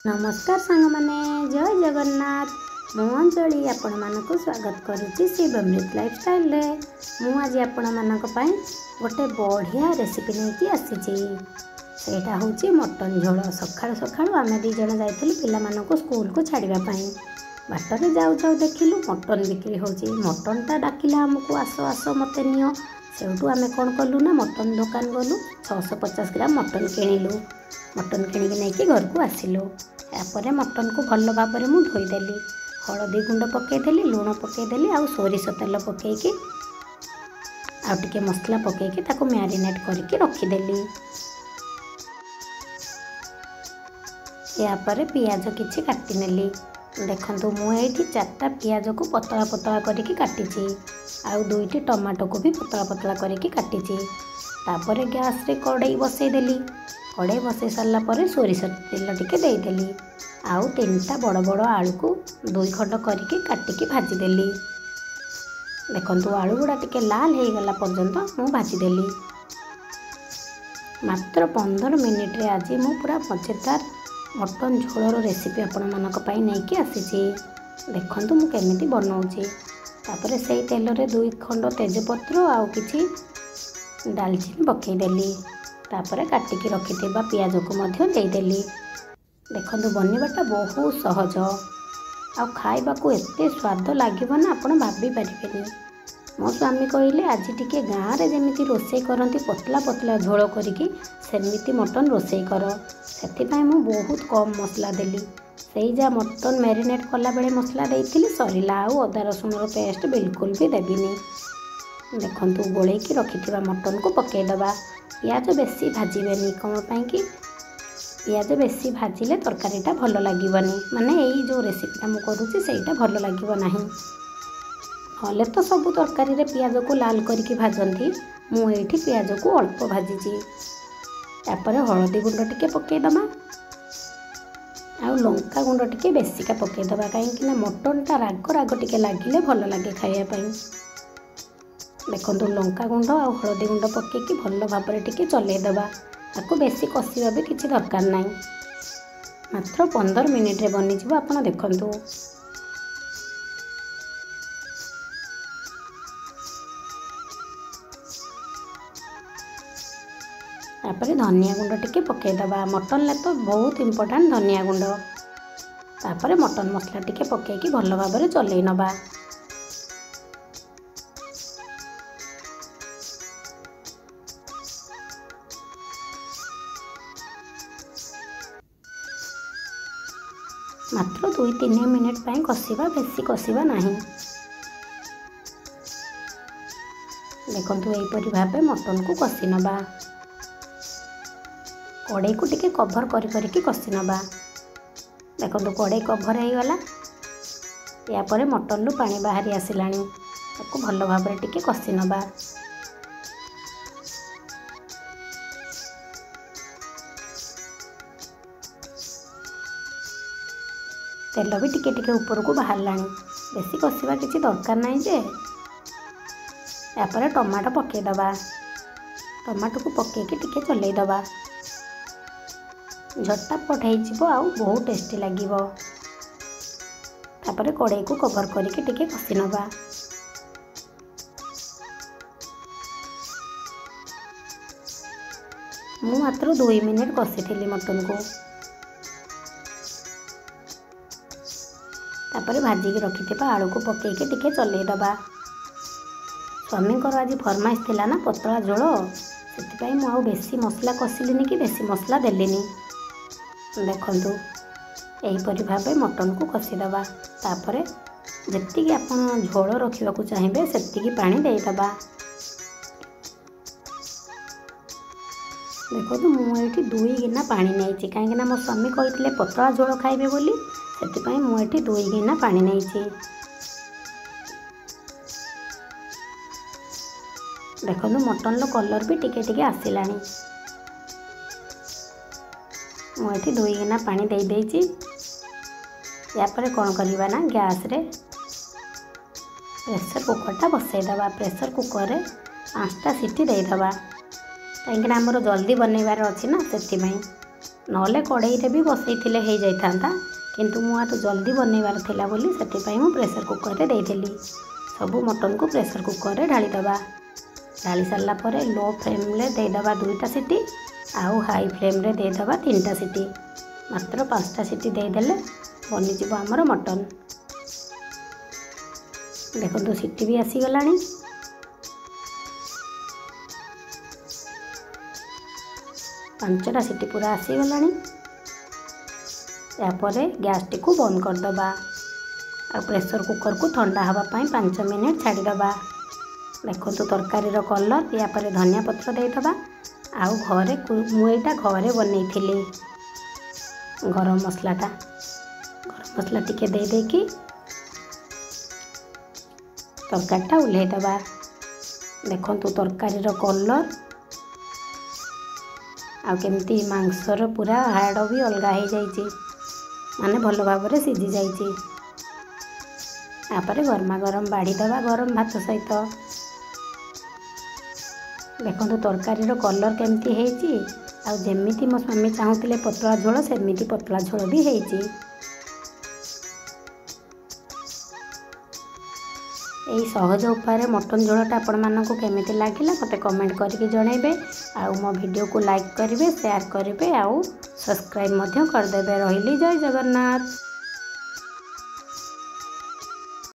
नमस्कार सांग माने जय जगन्नाथ मु अंजलि आपण मानक स्वागत करुच्ची शिवमृत लाइफस्टाइल रे मु आज आपण मानक पई गोटे बढ़िया रेसिपी लेके आसीची। सेटा होची मटन झोल। सखाळु सखाळु आमे दी जण जाइथिलु पिला मानक स्कूल को छाड़िबा पई। बाटरे जाउ जाउ देखिलु मटन बिक्री होची। मटन ता डाकिला हमको आसो आसो मते नियो। सेउटू आमे कोन कलु ना मटन दुकान गलु 650 ग्राम मटन किनिलु। मटन किणिक नहीं घर को आसिलु। यापर मटन को भल भाव में मुझे धोईदेली। हलदी गुंड पकईदेली, लुण पकईदेली, आ सोरिष तेल पकईकी आउटे मसला पकईकी ताको मैरिनेट करके रखीदेली। यापर पियाज किछि काटिनेली। देखंतु मुझे 4टा पियाज को पतला पतला करके काटिची। आउ 2टी टमाटो को भी पतला पतला करके काटिची। तापर गैस रे कड़ाई बसईदेली। कड़ाई बसई सारा पर सोरिष तेल टिके देदेली। आउ 3टा बड़ बड़ आलू को 2 खंड करके काटिकी भाजीदेली। देखंतु आलू गुड़ा टिके लाल हो गला पर्यंत मु भाजीदेली। मात्र 15 मिनिट रे आज मु पूरा मजेदार मटन झोलर रेसिपी आपण मानक पई नेकी आसीची। देखंतु मु केमिति बनाउची। तापर सेई तेल रे 2 खंड तेजपत्र आउ किछि दालचीनी पकईदेली। तापर काटिकी रखिथिबा पियाज को मध्य देदेली। देखंतु बनिबाटा बहुत सहज आ खाइबा को एते स्वाद लागिबो ना आपण भाबी परिबेनी। मो स्वामी कहले आज टिके गाँव रे जेमिति रोसई करंती पतला पतला झोल करिकी सेमिति मटन रोसई कर। सेथिपाई मु बहुत कम मसला देली। सेई जा मटन मैरिनेट कला बेले मसला देइथिली सरिला। आउ अदा रसुन रो पेस्ट बिल्कुल भी देबिनी। देखंतु गोलेकी रखिथिबा मटन को पकई दबा। पियाज बेसी भाजबेनी कम पाई कि पियाज बेसी भाजिले तरकारीटा भल लागिबनी। माने एई जो रेसिपीटा मु करूची सेईटा भल लागिबो नाही। हले तो सब तरकारी रे पियाज को लाल करके भाजंती। मु एठी पियाज को अल्प भाजीची। तापर हळदी गुंड टिके पकई दमा। आ लंका गुंड टिके बेसिका पकई दबा काहेकि ना मटनटा राग राग टिके लागिले भल लागे खाइया पई। देखो लंका गुंड आ हलदी गुंड पकईकी भल भाव में टिके चलई दबा। ताको बेसी कषिबा भी किसी दरकार नहीं। मात्र 15 मिनिट रे बनी जिवो आपण देखंतु। तापर धनिया गुंड टिके पकई दबा। मटन ले तो बहुत इम्पोर्टेंट धनिया गुंड। तापर मटन मसला टिके पकईकी भल भाव में चलई नबा। मात्र 2-3 मिनिट पाई कषिबा, बेसी कषिबा नहीं। देखंतु एपरि भाबे मटन को कषि नबा। कड़ाई को टिके कभर करी कषि नबा। देखंतु कड़ाई कभर हो गला। या परे मटन रु पानी बाहरी आसिलानी। ताको भल भाव में टिके कषि नबा। तेल भी टिके टिके ऊपर को बाहर लानी। बेसी कषिबा किसी दरकार नहीं जे। यापर टमाटो पकई दबा। टमाटो को पकईकी टिके चलई दबा। झटापट हो आउ बहुत टेस्टी लागिबो। तापर कड़ाई को कवर करके टिके कषि नबा। मु मात्र 2 मिनिट कषिथिली मटन को। तापर भाजिकी रखिथिबा आलू को पकईकी टिके चलई दबा। स्वामी को आज फरमाइश थिला ना पतला झोल। सेथिपाई मु आउ बेसी मसला कषिलिनी कि बेसी मसला देलिनी। देखंतु एहीपरि भाबे मटन को कषि दबा। तापर जेतिकी आपण झोल रखिबा को चाहिबे सेतिकी पानी देई दबा। देखो मु एठी 2 गिना पानी नेइछि काहेकि ना मो स्वामी कहिथिले पतला झोल खाइबे बोली। सेतिपाई मु एठी 2 गिना पानी नेइछि। देखो मटन लो कलर भी टिके टिके आसिलानी। मु एठी 2 गिना पानी देई देइछि। या पर कोन करबा ना गैस रे प्रेशर कुकरटा बसई दबा। प्रेशर कुकर रे 5टा सीटी देई दबा। काहेकि ना हमर जल्दी बनैबार अछि ना सेतिपाई। नहले कड़ाई भी बसई हो जाता किंतु मुझे जल्दी बनइबार थिला बोली सेटिपाई मु प्रेशर कुकर रे देइथिली। सबू मटन को प्रेशर कुकर रे ढाली दबा। ढाली सारा पर लो फ्लेम रे देदबा 2टा सीटी आउ हाई फ्लेम रे देदबा 3टा सीटी। मात्र 5टा सीटी देदेले बनीज आमर मटन। देखो सीटी भी आसीगला। 5टा सीटी पूरा आसीगला। यापर गैस टी को बंद करदबा और प्रेशर कुकर को ठंडा हवापाई 5 मिनिट छाड़ीदबा। देखो तरकारी कलर यापर धनिया पत्र देदबा। आउ घरे मुईटा घरे बनई गरम मसलाटा टिके दे देकी तरकारीटा उल्हेदबा। देखो तरकारी कलर आ केमती मांसर पूरा हाड़ भी अलग हो जाइए माने भल भाव में सीझी जाइए। यापर गरमा गरम बाड़ी दबा गरम भात सहित। देखो तरकारी कलर केमती है आ जेमिति मो स्वामी चाहूले पतला झोल सेमिति पतला झोल भी है। यही सहज उपाय मटन झोलटा आपण मानक केमिति लागिला मते कमेंट करके जनइबे। आउ मो वीडियो को लाइक करेंगे शेयर करेंगे आउ सब्सक्राइब करदेवे। रही जय जगन्नाथ।